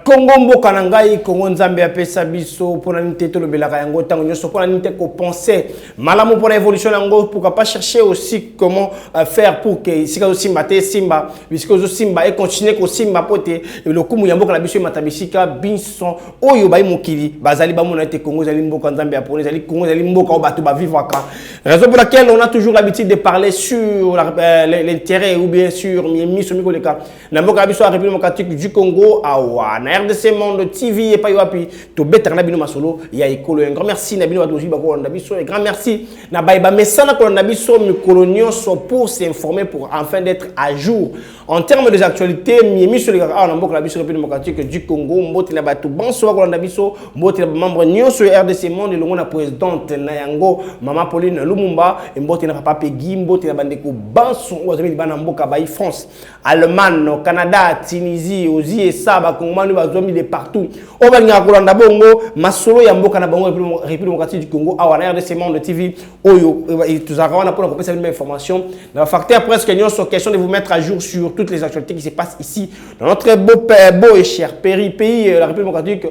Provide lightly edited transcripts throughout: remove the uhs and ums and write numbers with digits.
Congo mboka na ngai Congo nzambe apesa biso pona nité to lobelaka yango tango nyoso pona nité ko penser malamu pona évolution yango pourquoi pas chercher aussi comment faire pour que sika simba te simba bisiko simba et continuer ko simba pote le kumu ya mboka na biso matabisika binson oyo bai mokili bazali ba mona te Congo zali mboka nzambe apone zali Congo zali mboka o bato ba vivre ka raison pour laquelle on a toujours l'habitude de parler sur l'intérêt ou bien sur miso mikoleka na mboka biso a République démocratique du Congo awa na RDC Monde TV et pas yoapi to better na bino masolo ya ekolo un grand merci na bino bato ba ko na biso et grand merci na baiba mesana ko na biso mikolonio so pour s'informer pour enfin d'être à jour en termes des actualités mi sur les na mboka na biso République démocratique du Congo mboti na bato banso ko na biso mboti na membre nyonso RDC Monde le na présidente na yango mama Pauline Lumumba et mboti na papa Peggy mboti na bandeko banso ozami bana mboka ba France Allemagne Canada Tunisie Ozi et Saba Congo bazomi de partout o banga kolanda bongo masolo ya mboka na bongo République démocratique du Congo awa na RDC Monde TV oyo tuzakawana pour compléter cette information dans facteur presque nous sont question de vous mettre à jour sur toutes les actualités qui se passent ici dans notre beau et cher pays la République démocratique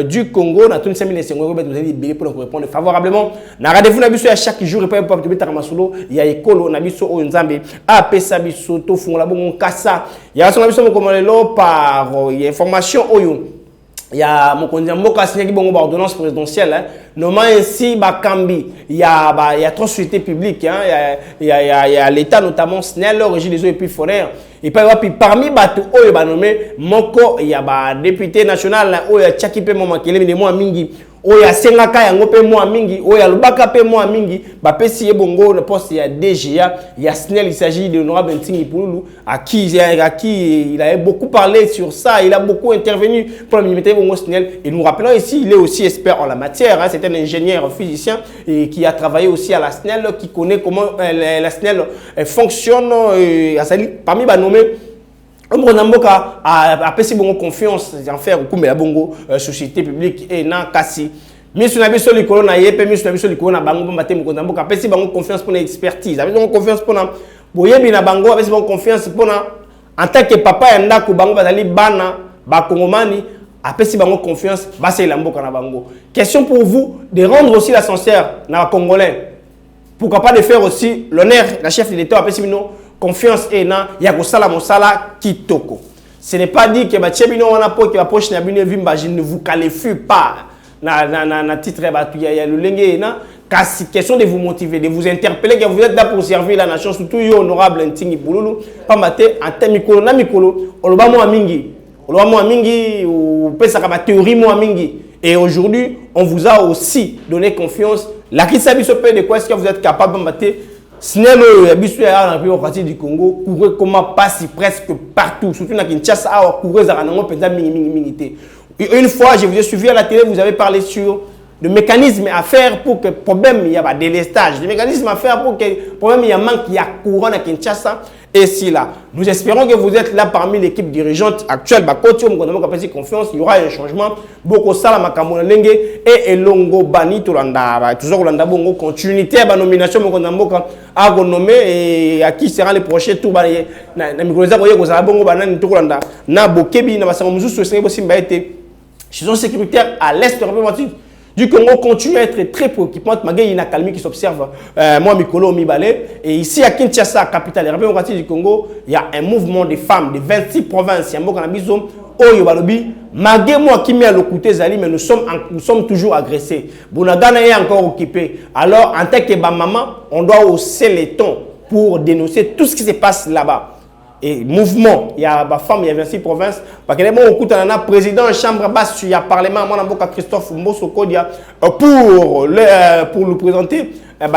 du Congo na 25 000 vous allez bien pour répondre favorablement na rendez-vous na biso à chaque jour et pas pour te mettre masolo ya ekolo na biso o nzambe apesa biso to fungola bongo kasa ya so na biso mo lelo par information oyo ya mokonzi mboka signé bongo ba ordonnance présidentielle normalement ainsi bakambi ya trop société publique ya l'état notamment SNEL régime des eaux et puis forêts et puis parmi bato oyo ba nommé moko ya ba député national oyo tchaki pe moma kele de moi mingi oya sengaka yango pe moi mingi oya lubaka pe moi mingi ba pesi bongo le poste ya DGA ya SNEL. Il s'agit de l'honorable Ntingi Pululu à qui il a beaucoup parlé sur ça, il a beaucoup intervenu pour la militaire bongo SNEL et nous rappelons ici il est aussi expert en la matière c'est un ingénieur physicien et qui a travaillé aussi à la SNEL qui connaît comment la SNEL fonctionne parmi ba nommé on mboka a pesi bongo confiance en faire kumbe la bongo société publique et na kasi miso na biso likolo na yepe miso na biso likolo na bango mbate mokonza mboka pesi bango confiance pour l'expertise avec bongo confiance pour na boyebi na bango pesi bongo confiance pour na en tant que papa ya ndako bango bazali bana ba kongomani apesi bango confiance basa la mboka na bango. Question pour vous de rendre aussi l'ascenseur na congolais, pourquoi pas de faire aussi l'honneur la chef de l'État apesi bino confiance et na ya kosala mosala kitoko. Ce n'est pas dit que bachebino wana po que approche na bino vimba je ne vous qualifie pas na titre batu ya le lenge na kasi question de vous motiver, de vous interpeller que vous êtes là pour servir la nation surtout yo honorable Ntingi Pululu pambate ante mikolo na mikolo oloba mo mingi ou pesa ka ba théorie mo mingi et aujourd'hui on vous a aussi donné confiance la qui sabi sope de quoi est-ce que vous êtes capable pambate SNEL biso ya na République démocratique du Congo couvrir comment passe presque partout surtout na Kinshasa a couvrir za nango penza mingi te. Une fois je vous ai suivi à la télé, vous avez parlé sur le mécanisme à faire pour que problème il y a pas délestage, le mécanisme à faire pour que problème il y a manque il y a courant à Kinshasa et si là nous espérons que vous êtes là parmi l'équipe dirigeante actuelle ba kotium qu'on a fait confiance, il y aura un changement beaucoup sala makamona lenge et elongo bani tolanda toujours landa bongo continuité ba nomination mon mboka a renommé et à qui sera les prochains tours na mikoloza ko yeko za bongo banani to landa na bokebi na basango mususu sengo simba été situation sécuritaire à l'est de la République du Congo continue à être très préoccupante malgré une accalmie qui s'observe moi Mikolo Mibale et ici à Kinshasa capitale de la République démocratique du Congo il y a un mouvement de femmes de 26 provinces il y a beaucoup d'ambition oyo balobi malgré moi qui met à l'occulté zali mais nous sommes toujours agressés Bunagana est encore occupé alors en tant que maman on doit hausser les tons pour dénoncer tout ce qui se passe là-bas. Et mouvement, il y a ma femme, il y a 26 provinces. Parce que les mots, on a président chambre basse, il y a parlement, moi, Christophe Mbosokodia, pour le présenter,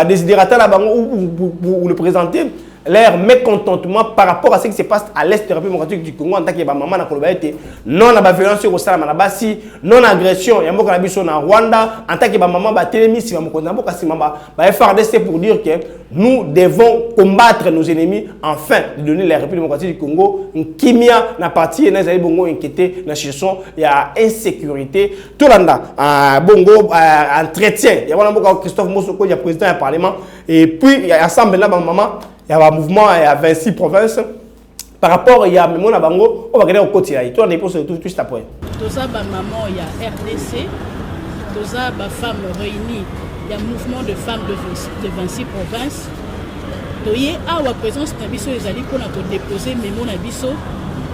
désidérateur là-bas, ou le présenter, leur mécontentement par rapport à ce qui se passe à l'est de la République démocratique du Congo en tant que maman na kolobete non na violence au salama na basi non agression ya mboka na biso na Rwanda en tant que maman ba telemi si mamokonza mboka si mamba ba FARDC pour dire que nous devons combattre nos ennemis afin de donner la République démocratique du Congo une kimia na partie na zali bongo inquiété na situation ya insécurité tout landa bongo entretien ya wana mboka Christophe Mosoko ya président du parlement et puis ya assemblée là maman il y a un mouvement à 26 provinces. Par rapport à Yamimona Bango, on va regarder au côté. Toi, on est pour tout après. toza ba maman ya RDC, toza ba femmes réunies, il y a mouvement de femmes de 26 provinces. Toye awa présence na biso ezali pona ko déposer mémo na biso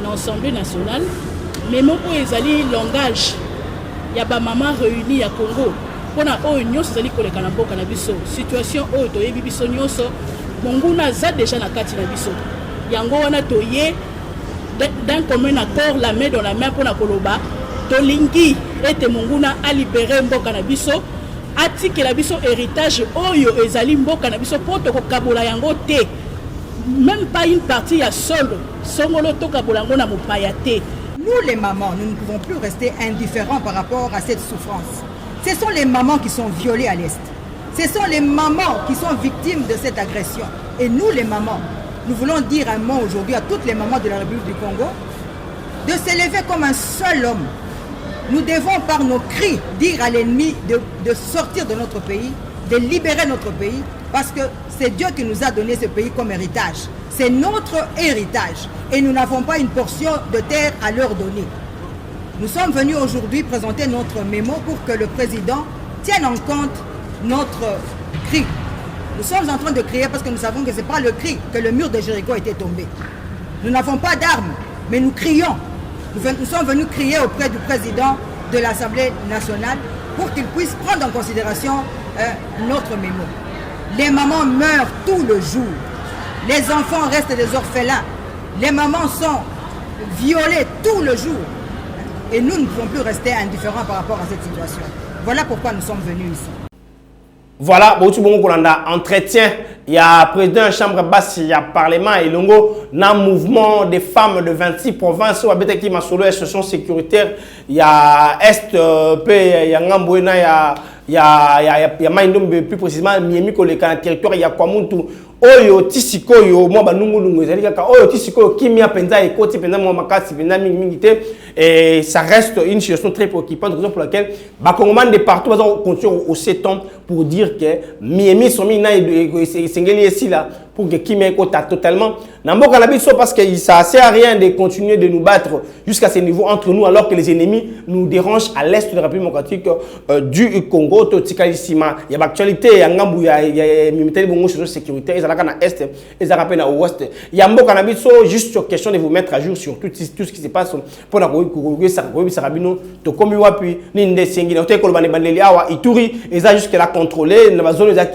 na Assemblée nationale. Mémo po ezali langage ya ba maman réunis ya Congo. Pona oyo nyonso ezali koleka na mboka na biso. Situation oyo toyebi biso nyonso monguna za déjà na kati na biso. Yango wana toye d'un commun accord la main dans la main pona koloba tolingi ete monguna a libéré mboka na biso. Atiki la biso héritage oyo ezali mboka na biso poto ko kabola yango te. Même pas une partie ya solo. Songolo to kabola yango na mopaya te. Nous les mamans, nous ne pouvons plus rester indifférents par rapport à cette souffrance. Ce sont les mamans qui sont violées à l'Est. Ce sont les mamans qui sont victimes de cette agression. Et nous les mamans, nous voulons dire un mot aujourd'hui à toutes les mamans de la République du Congo de s'élever comme un seul homme. Nous devons par nos cris dire à l'ennemi de sortir de notre pays, de libérer notre pays, parce que c'est Dieu qui nous a donné ce pays comme héritage. C'est notre héritage et nous n'avons pas une portion de terre à leur donner. Nous sommes venus aujourd'hui présenter notre mémo pour que le président tienne en compte notre cri. Nous sommes en train de crier parce que nous savons que ce n'est pas le cri que le mur de Jéricho était tombé. Nous n'avons pas d'armes, mais nous crions. Nous sommes venus crier auprès du président de l'Assemblée nationale pour qu'il puisse prendre en considération notre mémo. Les mamans meurent tout le jour. Les enfants restent des orphelins. Les mamans sont violées tout le jour. Et nous ne pouvons plus rester indifférents par rapport à cette situation. Voilà pourquoi nous sommes venus ici. Voilà, entretien. Il y a président de la Chambre basse, il y a Parlement et longo, dans le mouvement des femmes de 26 provinces, où il y a une association sécuritaire, il y a Est, il y a Ngambouena, il y a Maïndombe, plus précisément, Miemi, le territoire, il y a Kwamuntu, Oyo, Tisiko, moi, Banungu, Oyo, Tisiko, Kimia, Penza, et Koti, Penza, Momakasi, Penza, Mingité, et ça reste une situation très préoccupante, raison pour laquelle, Bakongman de partout, on continue au 7 ans pour dire que Miemi, sont mis ici là pour que Kimia Kota totalement. Parce que ça ne sert à rien de continuer de nous battre jusqu'à ce niveau entre nous alors que les ennemis nous dérangent à l'est de la République démocratique du Congo. Il y a l'actualité, il y a Ngambou, il y a militaire de sécurité, il y a l'est, il y a l'ouest. Il y a juste sur question de vous mettre à jour sur tout ce qui se passe pour la Sarabino, Tokomi Wapi, Ninde Sengi, Ituri, et ça jusqu'à contrôler, dans la zone qui a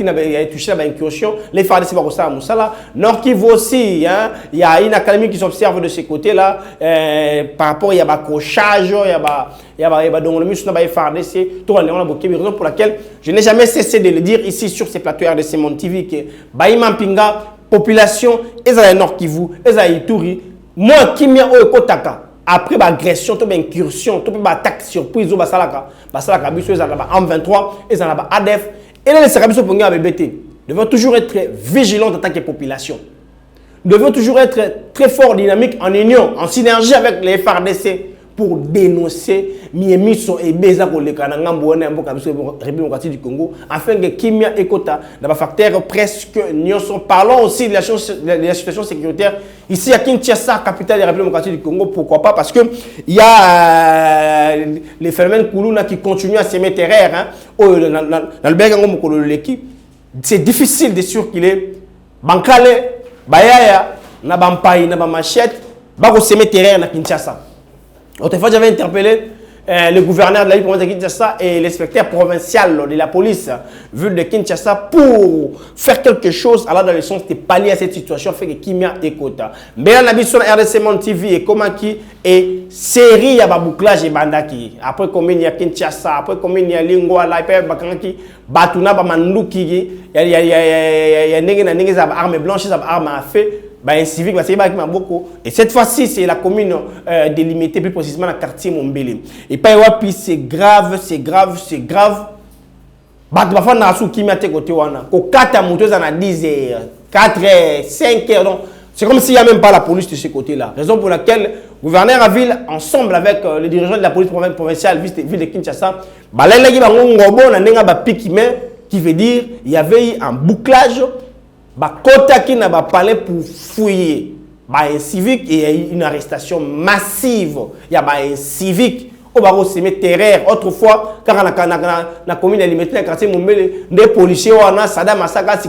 touché la incursion, les phares de Sibarossa Moussala, Nord Kivu aussi. Il y a une académie qui s'observe de ce côté-là par rapport à l'accrochage, il y a raison pour laquelle je n'ai jamais cessé de le dire ici sur ces plateaux RDC Monde TV que Baïman Pinga, population, et Nord Kivu, et Ituri, moi qui m'y ai Kotaka. Après l'agression, l'incursion, l'attaque surprise au Basalaka, ils en 23, ils en ADF, et les Sarabiso Ponga BBT devons toujours être vigilants en tant que population. Nous devons toujours être très fort, dynamique, en union, en synergie avec les FARDC pour dénoncer Miemiso et Beza pour les Kanangambouane République démocratique du Congo, afin que Kimia et Kota, dans facteur presque sont. Parlons aussi de la situation sécuritaire ici à Kinshasa, capitale de la République démocratique du Congo. Pourquoi pas? Parce que il y a les phénomènes Koulouna qui continuent à s'aimer terraire dans le Bégango Mokololeki. C'est difficile de circuler. Bankale, Bayaya, na Bampaï, na Bamachette, Bako s'aimer terrain na Kinshasa. Autrefois, j'avais interpellé le gouverneur de la ville provinciale de Kinshasa et l'inspecteur provincial de la police ville de Kinshasa pour faire quelque chose alors dans le sens de pallier à cette situation fait que Kimia et Kota. Mais on a vu sur RDC Monde TV et comment qui est série à bouclage et bandaki. Après combien il y a Kinshasa, après combien il y a Lingua, Laiper, Bakanaki, Batuna, Bamanduki, il y a armes blanches, armes à feu. Un civique, et cette fois-ci, c'est la commune délimitée, plus précisément le quartier Mombele. Et puis, c'est grave, c'est grave, c'est grave. C'est comme s'il n'y a même pas la police de ce côté-là. Raison pour laquelle le gouverneur à ville, ensemble avec le dirigeant de la police provinciale, ville de Kinshasa, qui veut dire qu'il y avait eu un bouclage. Kota qui n'a pas parlé pour fouiller. Un civique et une arrestation massive. Il y a un civique au barreau semer terreur. Autrefois, quand on a la commune alimentaire, le quartier Mombele, des policiers, on a Sada Massaka,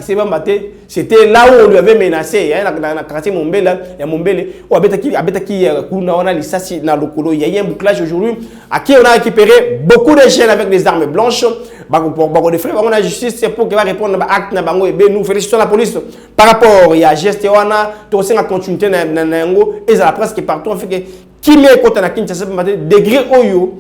c'était là où on lui avait menacé. Dans le quartier Mombele, il y a Mombele, où on a l'issassi dans le colo. Il y a un bouclage aujourd'hui à qui on a récupéré beaucoup de jeunes avec des armes blanches. On a justice, c'est pour qu'il va répondre à l'acte. Nous félicitons la police par rapport à geste. On a aussi la continuité et la presse qui est partout. Qui met côté na Kinshasa degré oyo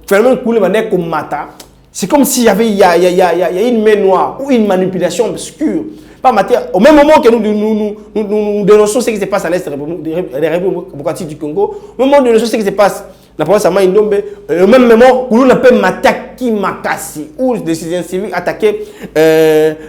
phénomène coulé comme mata. C'est comme s'il y avait il y a une main noire ou une manipulation obscure. Pas matière. Au même moment que nous dénonçons ce qui se passe à l'est des Républiques du Congo, au moment où nous dénonçons ce qui se passe la province à Maïndombe, au même moment où on appelle Mataki Makasi, où des citoyens civiques attaquaient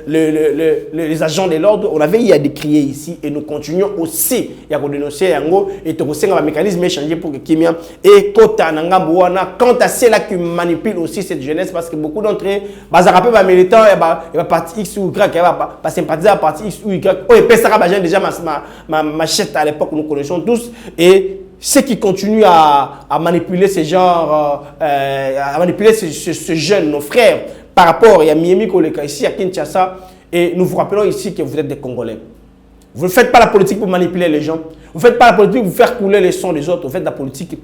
les agents de l'ordre, on avait décrié ici et nous continuons aussi à dénoncer Yango et tout un mécanisme échangé pour que Kimia et Kota Nangambouana, quant à ceux-là qui manipulent aussi cette jeunesse, parce que beaucoup d'entre eux, ils rappellent les militants, ils parti X ou Y, ils vont sympathiser à parti X ou Y. Oh, et puis déjà ma machette à l'époque, nous connaissons tous. Et ceux qui continuent à manipuler ces genres, à manipuler ce jeune, nos frères, par rapport à Miami Koleka ici à Kinshasa, et nous vous rappelons ici que vous êtes des Congolais. Vous ne faites pas la politique pour manipuler les gens, vous ne faites pas la politique pour faire couler les sons des autres, vous faites la politique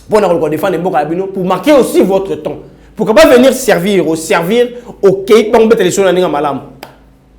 pour défendre les Bokalabino, pour marquer aussi votre temps. Pour ne pas venir servir au Kéik, pour mettre les choses dans malam.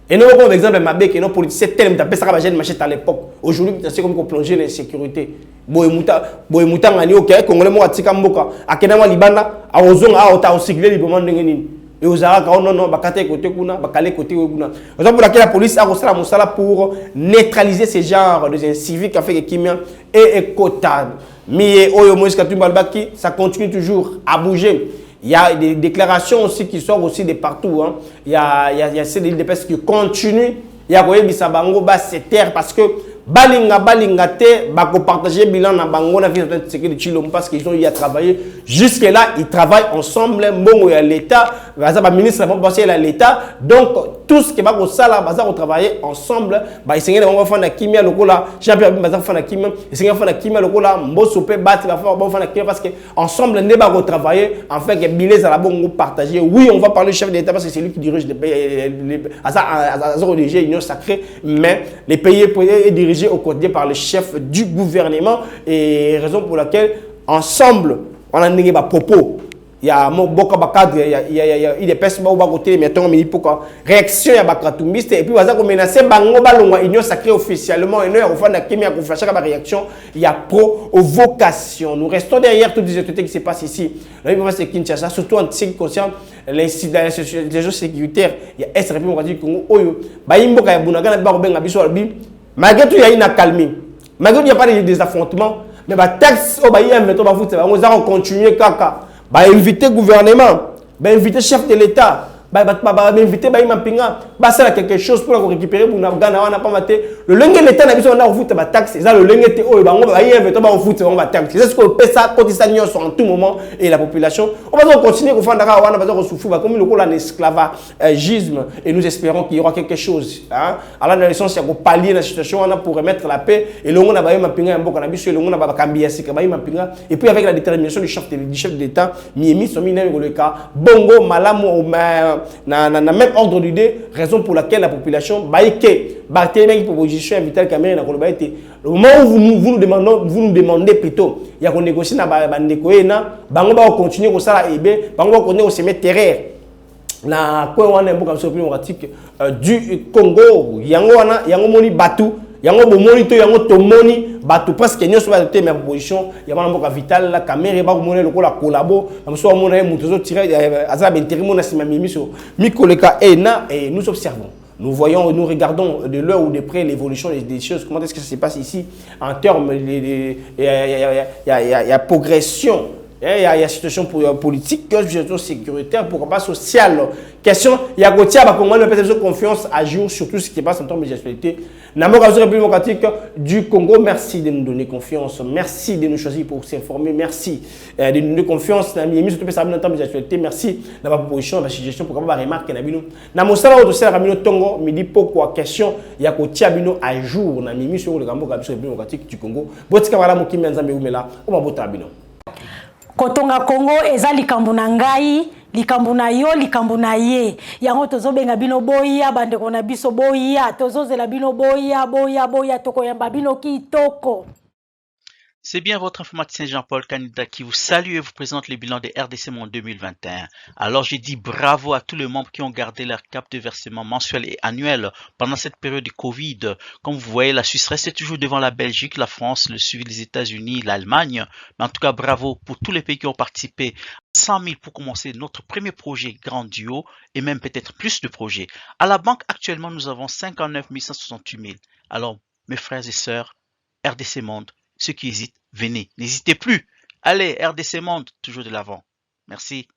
Et nous, comme exemple, Mabé, que nos politiciens tellement tapé ça va machette à l'époque. Aujourd'hui, c'est comme qu'on plongeait dans l'insécurité. Boyemuta ngani ok, Congolais mo atika mboka. Akena mo libanda, a ozonga a ota osikile librement ndengeni. Et aux arabes, non, bakate côté kuna, bakale côté kuna. Raison pour laquelle la police a reçu la moussala pour neutraliser ces genres de civiques qui a fait que Kimia est cotable. Mais Oyo Moïse Katumba Albaki, ça continue toujours à bouger. Il y a des déclarations aussi qui sortent aussi de partout. Hein. Il y a ces DPS qui continuent. Il y a Koye Bisabango, c'est terre parce que balinga te bako partager bilan na bango na vie de sécurité de Chilombo parce qu'ils ont eu à travailler jusque là ils travaillent ensemble bon il y a l'état bazaba ministre va passer à l'état donc tout ce qui va au sala bazar travailler ensemble ba isenga on va faire na kimia lokola Jean-Pierre bazar faire na kimia isenga faire na kimia lokola mboso pe bat va faire na kimia parce que ensemble ne ba travailler afin que bilés à la bongo partager oui on va parler du chef d'état parce que c'est lui qui dirige les pays à union sacrée mais les pays est dirigé au quotidien par le chef du gouvernement et raison pour laquelle ensemble on a des propos il y a beaucoup de cadres il y a des personnes qui ont côté mettons mais pourquoi réaction il y a bakatumbiste et puis on a menacé bango balongwa union sacrée officiellement et nous on fait qui a flasher la réaction il y a provocation nous restons derrière toutes les autorités qui se passent ici la province de Kinshasa surtout en ce qui concerne l'incident les jeux sécuritaires il y a SRP on va dire Congo oyo ba imboka ya bunagana ba benga biso albi malgré tout il y a une accalmie malgré tout il n'y a pas des affrontements mais ba texte au ba y a mettons ba foot on va continuer kaka bah inviter gouvernement, bah inviter chef de l'État, bah inviter bah impinga, bah ça quelque chose pour récupérer pour nous gagner on a pas maté le lengue l'État n'a besoin d'avoir foot bah taxe ça le lengue était oh bah on va inviter bah foot on va taxe c'est ce qu'on fait ça cotisation en tout moment et la population on va continuer qu'on fera on va souffrir bah comme le coup l'esclavagisme et nous espérons qu'il y aura quelque chose hein alors dans le sens il y a pallier la situation on a pour remettre la paix et le on a bah impinga un bon cannabis le on a bah cambier c'est que bah impinga et puis avec la détermination du chef de l'État Miemi Somina le cas bongo malamu na même ordre d'idée raison pour laquelle la population baïké batté une proposition Vital Kamerhe na koloba été le moment où vous nous demandez plutôt il y a qu'on négocie na bandeko na bango ba continuer ko sala ebe bango ba continuer ko se mettre terrain na ko wana mboka so démocratique du Congo yango moni batu yango bomoni to yango tomoni batu parce que nyonso ba te ma proposition ya bana mboka Vital la Kamerhe ba moni lokola collabo na so mona mutozo tirer azala benterimo na sima mimiso mikoleka ena et nous observons. Nous voyons, nous regardons de l'heure ou de près l'évolution des choses. Comment est-ce que ça se passe ici en termes il y a progression, il y a situation politique, situation sécuritaire, pourquoi pas sociale. Question, il y a côté à comment nous confiance à jour sur tout ce qui se passe en termes de actualité. Namoko République démocratique du Congo, merci de nous donner confiance, merci de nous choisir pour s'informer, merci de nous donner confiance. Nous avons mis tout ça en termes d'actualité, merci de la proposition, de la suggestion pour avoir remarqué. Nous avons aussi Ramino Tongo, me dit pourquoi question, il y a côté à jour, nous avons mis sur le Gambo République démocratique du Congo. Botika wala mukimi nzambe umela, on va boter Abino. kotonga Congo eza likambo na ngai, likambo na yo, likambo na ye. Yango tozobenga bino boya, bandeko na biso boya, tozozela bino boya, tokoyamba bino kitoko. C'est bien votre informaticien Jean-Paul Canida qui vous salue et vous présente le bilan des RDC Monde 2021. Alors j'ai dit bravo à tous les membres qui ont gardé leur cap de versement mensuel et annuel pendant cette période de Covid. Comme vous voyez, la Suisse reste toujours devant la Belgique, la France, le suivi des États-Unis, l'Allemagne. Mais en tout cas, bravo pour tous les pays qui ont participé. 100 000 pour commencer notre premier projet Grand Duo et même peut-être plus de projets. À la banque, actuellement, nous avons 59 168 000. Alors, mes frères et sœurs, RDC Monde, ceux qui hésitent, venez, n'hésitez plus. Allez, RDC Monde, toujours de l'avant. Merci.